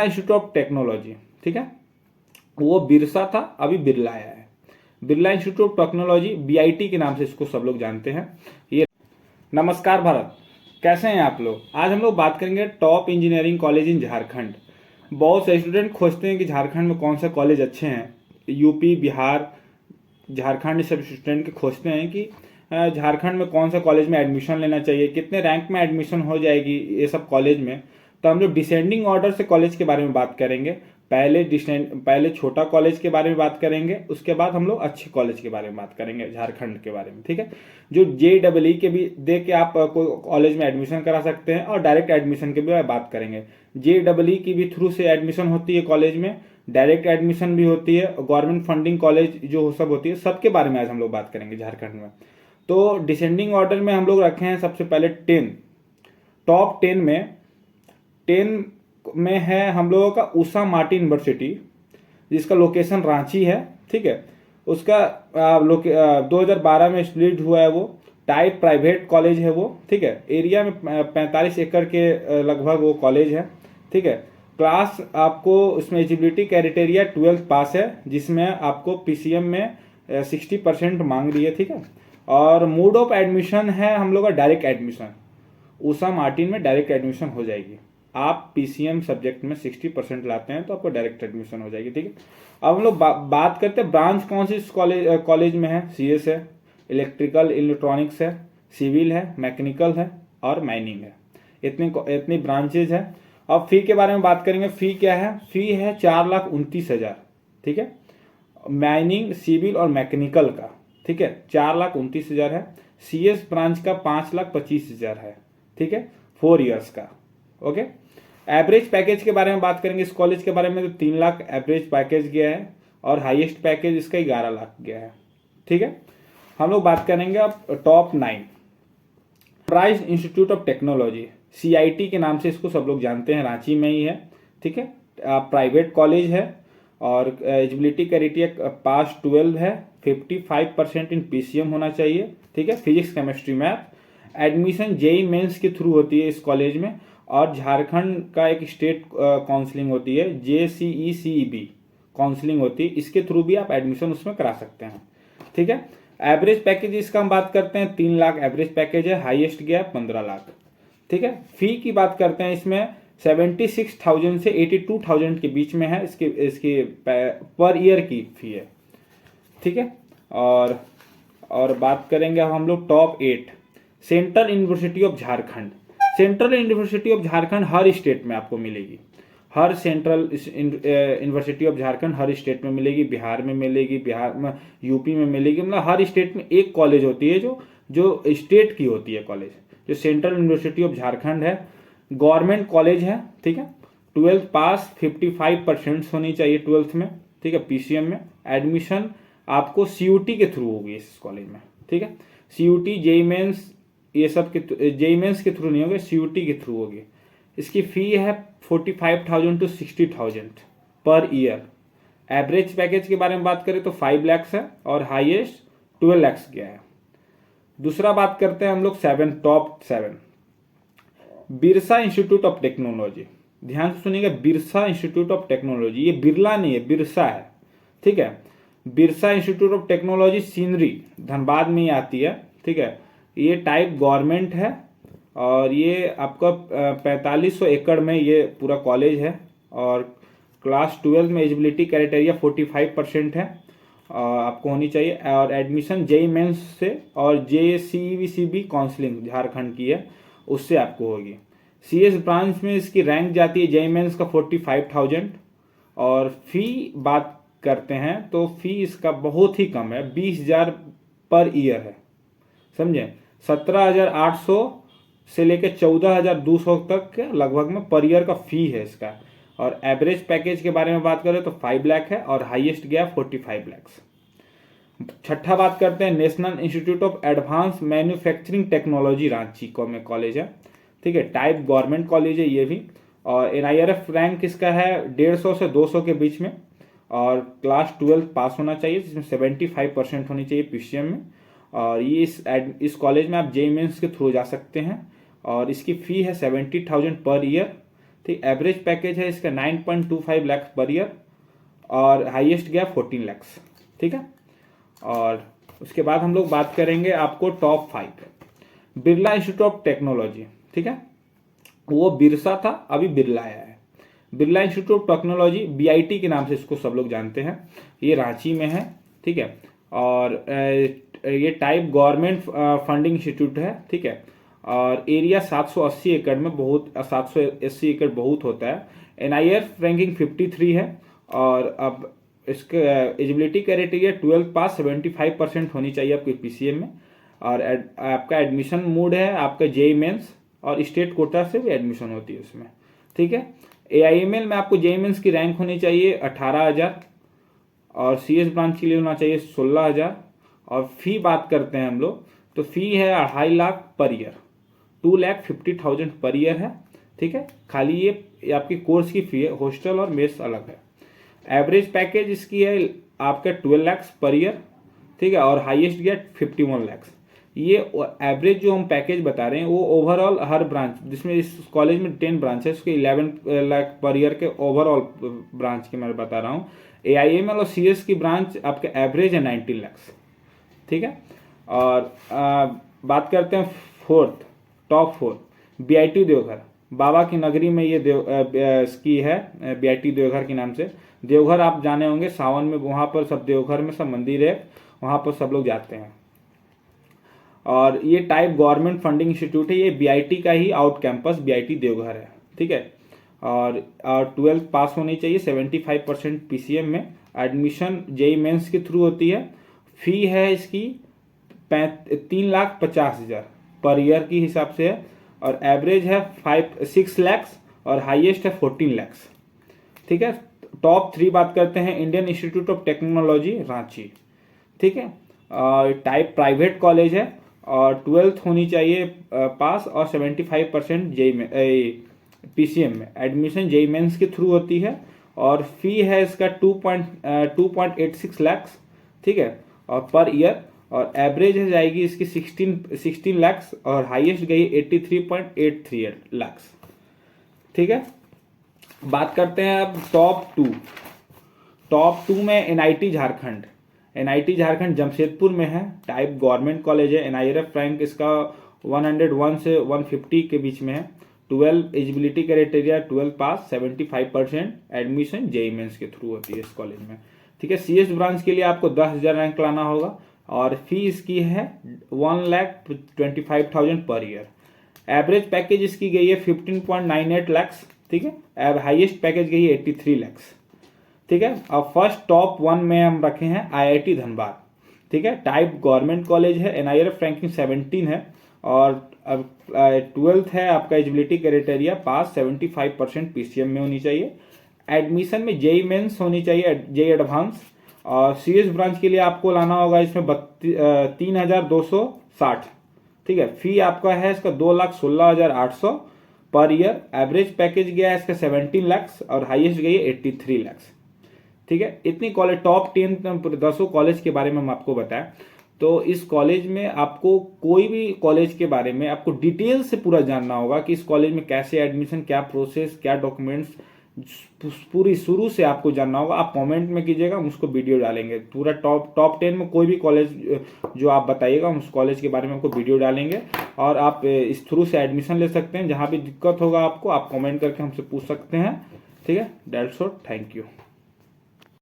Institute of technology, ठीक है, वो बिरसा था, अभी बिरला आया है। Birla institute of technology, BIT के नाम से इसको सब लोग जानते हैं। ये नमस्कार भारत, कैसे हैं आप लोग। आज हम लोग बात करेंगे top engineering college in Jharkhand. बहुत से स्टूडेंट खोजते हैं कि झारखंड में कौन से कॉलेज अच्छे हैं। यूपी, बिहार, झारखंड सब स्टूडेंट के खोजते हैं कि झारखंड में कौन सा कॉलेज में एडमिशन लेना चाहिए, कितने रैंक में एडमिशन हो जाएगी ये सब कॉलेज में। तो हम लोग डिसेंडिंग ऑर्डर से कॉलेज के बारे में बात करेंगे। पहले छोटा कॉलेज के बारे में बात करेंगे, उसके बाद हम लोग अच्छे कॉलेज के बारे में बात करेंगे, झारखंड के बारे में, ठीक है। जो JEE के भी दे के आप कोई कॉलेज में एडमिशन करा सकते हैं, और डायरेक्ट एडमिशन की भी बात करेंगे। JEE की भी थ्रू से एडमिशन होती है कॉलेज में, डायरेक्ट एडमिशन भी होती है, गवर्नमेंट फंडिंग कॉलेज जो सब होती है, सबके बारे में आज हम लोग बात करेंगे झारखंड में। तो डिसेंडिंग ऑर्डर में हम लोग रखे हैं सबसे पहले 10, टॉप 10 में 10 में है हम लोगों का उषा मार्टी यूनिवर्सिटी, जिसका लोकेशन रांची है, ठीक है। उसका 2012 में स्प्लिट हुआ है, वो टाइप प्राइवेट कॉलेज है वो, ठीक है। एरिया में 45 एकड़ के लगभग वो कॉलेज है, ठीक है। क्लास आपको उसमें एलिजिबिलिटी क्राइटेरिया 12th पास है, जिसमें आपको PCM में 60% मांग रही है, ठीक है। और मोड ऑफ एडमिशन है हम लोग का डायरेक्ट एडमिशन। उषा मार्टिन में डायरेक्ट एडमिशन हो जाएगी। आप PCM सब्जेक्ट में 60% लाते हैं तो आपको डायरेक्ट एडमिशन हो जाएगी, ठीक है। अब हम लोग बात करते हैं ब्रांच कौन सी कॉलेज में है। CS है, इलेक्ट्रिकल इलेक्ट्रॉनिक्स है, सिविल है, मैकेनिकल है और माइनिंग है। इतनी ब्रांचेज है। अब फी के बारे में बात करेंगे। फी क्या है? फी है 4,29,000, ठीक है। माइनिंग, सिविल और मैकेनिकल का, ठीक है, 4,29,000 है। CS ब्रांच का 5,25,000 है, ठीक है, 4 ईयर्स का, ओके। एवरेज पैकेज के बारे में बात करेंगे इस कॉलेज के बारे में, तो 3 लाख एवरेज पैकेज गया है, और हाईएस्ट पैकेज इसका 11 लाख गया है, ठीक है। हम लोग बात करेंगे अब top 9, sunrise institute of technology, CIT के नाम से इसको सब लोग जानते हैं, रांची में ही है, ठीक है। प्राइवेट कॉलेज है, और एलिजिबिलिटी क्राइटेरिया पास 12 है, 55% इन PCM होना चाहिए, ठीक है, physics, chemistry, math. Admission JEE mains के थ्रू होती है इस कॉलेज में, और झारखंड का एक स्टेट काउंसलिंग होती है, JCECEB काउंसलिंग होती है, इसके थ्रू भी आप एडमिशन उसमें करा सकते हैं, ठीक है। एवरेज पैकेज इसका हम बात करते हैं, 3 लाख एवरेज पैकेज है, हाईएस्ट गया है 15 लाख, ठीक है। फी की बात करते हैं, इसमें 76,000 से 82,000 के बीच में है, इसकी पर ईयर की फी है, ठीक है। और बात करेंगे अब हम लोग top 8, central university of Jharkhand. Central university of Jharkhand हर स्टेट में आपको मिलेगी। हर सेंट्रल यूनिवर्सिटी ऑफ झारखंड हर स्टेट में मिलेगी। बिहार में मिलेगी, बिहार में, यूपी में मिलेगी, मतलब हर स्टेट में एक कॉलेज होती है जो स्टेट की होती है कॉलेज। जो सेंट्रल यूनिवर्सिटी ऑफ झारखंड है, गवर्नमेंट कॉलेज है, ठीक है। 12th पास 55% होनी चाहिए 12th में, ठीक है। PCM में एडमिशन आपको CUT के थ्रू होगी इस कॉलेज में, ठीक है। CUT, JEE मेंस, ये सब के JEE मेंस के थ्रू नहीं होगी, CUT के थ्रू होगी। इसकी फी है 45,000 to 60,000 per year. Average package के बारे में बात करें तो 5 लाख है, और हाईएस्ट 12 लाख गया है। दूसरा बात करते हैं हम लोग top 7, Birsa institute of technology. ध्यान से सुनिएगा, बिरसा इंस्टीट्यूट ऑफ टेक्नोलॉजी, ये बिरला नहीं है, बिरसा है, ठीक है। Birsa institute of technology scenery, Dhanbad में ही आती है, ठीक है। ये टाइप गवर्नमेंट है, और ये आपका 4500 एकड़ में ये पूरा कॉलेज है, और क्लास 12 में एलिजिबिलिटी क्राइटेरिया 45% है, आपको होनी चाहिए। और एडमिशन JEE मेंस से और JCECB काउंसलिंग झारखंड की है, उससे आपको होगी। CS ब्रांच में इसकी रैंक जाती है JEE मेंस का 45,000। और फी बात करते हैं तो फी इसका बहुत ही कम है, 20,000 पर ईयर है, समझे। 17,800 से लेकर 14,200 तक के लगभग में पर ईयर का फी है इसका। और एवरेज पैकेज के बारे में बात करें तो 5 लाख है, और हाईएस्ट गया 45 लाख। छठा बात करते हैं, national institute of advance manufacturing technology Ranchi में कॉलेज है, ठीक है। टाइप गवर्नमेंट कॉलेज है ये भी, और NIRF रैंक इसका है 150 से 200 के बीच में, और क्लास 12 पास होना चाहिए, जिसमें 75% होनी चाहिए PCM में। और ये इस कॉलेज में आप JEE मेंस के थ्रू जा सकते हैं, और इसकी फी है 70,000 पर ईयर, ठीक। एवरेज पैकेज है इसका 9.25 लाख पर ईयर और हाईएस्ट गया 14 लाख। ठीक है। और उसके बाद हम लोग बात करेंगे आपको top 5 Birla institute of technology. ठीक है, वो बिरसा था, अभी बिरला आया है। Birla institute of technology BIT के नाम से इसको सब लोग जानते हैं। ये रांची में है। ठीक है। और ये टाइप गवर्नमेंट फंडिंग इंस्टीट्यूट है। ठीक है। और एरिया 780 एकड़ में, बहुत 780 एकड़ बहुत होता है। NIRF रैंकिंग 53 है। और अब इसका एलिजिबिलिटी क्राइटेरिया 12 पास 75% होनी चाहिए आपके PCM में। और आपका एडमिशन मोड है आपका JEE मेंस और स्टेट कोटा से भी एडमिशन होती है उसमें। ठीक है। AIML में आपको JEE मेंस की रैंक होनी चाहिए 18,000 और CS ब्रांच के लिए होना चाहिए 16,000। और फी बात करते हैं हम लोग, तो फी है 2.5 lakh per year, 2,50,000 per year है। ठीक है। खाली ये आपकी कोर्स की फी है, हॉस्टल और मेस अलग है। एवरेज पैकेज इसकी है आपका 12 लाख पर ईयर। ठीक है। और हाईएस्ट गया 51 लाख। ये एवरेज जो हम पैकेज बता रहे हैं वो ओवरऑल हर ब्रांच, जिसमें इस कॉलेज में 10 ब्रांच है, उसके 11 लाख पर ईयर के ओवरऑल ब्रांच के मैं बता रहा हूँ। AIML और CS की ब्रांच आपके एवरेज है 19 लाख। ठीक है। और बात करते हैं टॉप 4 BIT देवघर, बाबा की नगरी में ये इसकी है BIT देवघर के नाम से। देवघर आप जाने होंगे, सावन में वहाँ पर सब देवघर में सब मंदिर है, वहाँ पर सब लोग जाते हैं। और ये टाइप गवर्नमेंट फंडिंग इंस्टीट्यूट है, ये BIT का ही आउट कैंपस BIT देवघर है। ठीक है। और 12th पास होनी चाहिए, 75% PCM में। एडमिशन JEE मेंस के थ्रू होती है। फी है इसकी 3,50,000 पर ईयर की हिसाब से है। और एवरेज है 6 लाख और हाईएस्ट है 14 लाख। ठीक है। टॉप 3 बात करते हैं, Indian institute of technology Ranchi. ठीक है। टाइप प्राइवेट कॉलेज है और 12th होनी चाहिए पास और 75% JEE में PCM में। एडमिशन JEE मेंस के थ्रू होती है और फी है इसका 2.86 लाख। ठीक है। और पर ईयर। और एवरेज है जाएगी इसकी 16 लाख और हाईएस्ट गई 83.83 लाख। ठीक है। बात करते हैं अब टॉप टू में NIT झारखंड। NIT झारखंड जमशेदपुर में है, टाइप गवर्नमेंट कॉलेज है। NIRF रैंक इसका 101 से 150 के बीच में है। 12 एलिजिबिलिटी क्राइटेरिया 12 पास 75%। एडमिशन JEE मेंस के थ्रू होती है इस कॉलेज में। ठीक है। CS ब्रांच के लिए आपको 10,000 रैंक लाना होगा और फी इसकी है 1,25,000 पर ईयर। एवरेज पैकेज इसकी गई है 15.98 लाख। ठीक है। हाईएस्ट पैकेज गई है 83 लाख। ठीक है। और फर्स्ट टॉप 1 में हम रखे हैं IIT धनबाद। ठीक है। टाइप गवर्नमेंट कॉलेज है। NIRF रैंकिंग 17 है और अब 12th है आपका एलिजिबिलिटी क्राइटेरिया पास 75% PCM में होनी चाहिए। एडमिशन में JEE मेंस होनी चाहिए, JEE एडवांस। और CS ब्रांच के लिए आपको लाना होगा इसमें 3,260। ठीक है। फी आपका है इसका 2,16,800 पर ईयर। एवरेज पैकेज गया है इसका 17 लाख और हाईएस्ट गई है 83 लाख। ठीक है। इतनी कॉलेज टॉप 10 10 कॉलेज के बारे में हम आपको बताएं। तो इस कॉलेज में आपको कोई भी कॉलेज के बारे में आपको डिटेल से पूरा जानना होगा कि इस कॉलेज में कैसे एडमिशन, क्या प्रोसेस, क्या डॉक्यूमेंट्स, पूरी शुरू से आपको जानना होगा। आप कमेंट में कीजिएगा, हम उसको वीडियो डालेंगे। पूरा टॉप 10 में कोई भी कॉलेज जो आप बताइएगा, हम उस कॉलेज के बारे में आपको वीडियो डालेंगे और आप इस थ्रू से एडमिशन ले सकते हैं। जहाँ भी दिक्कत होगा आपको, आप कमेंट करके हमसे पूछ सकते हैं। ठीक है। That's all. Thank you.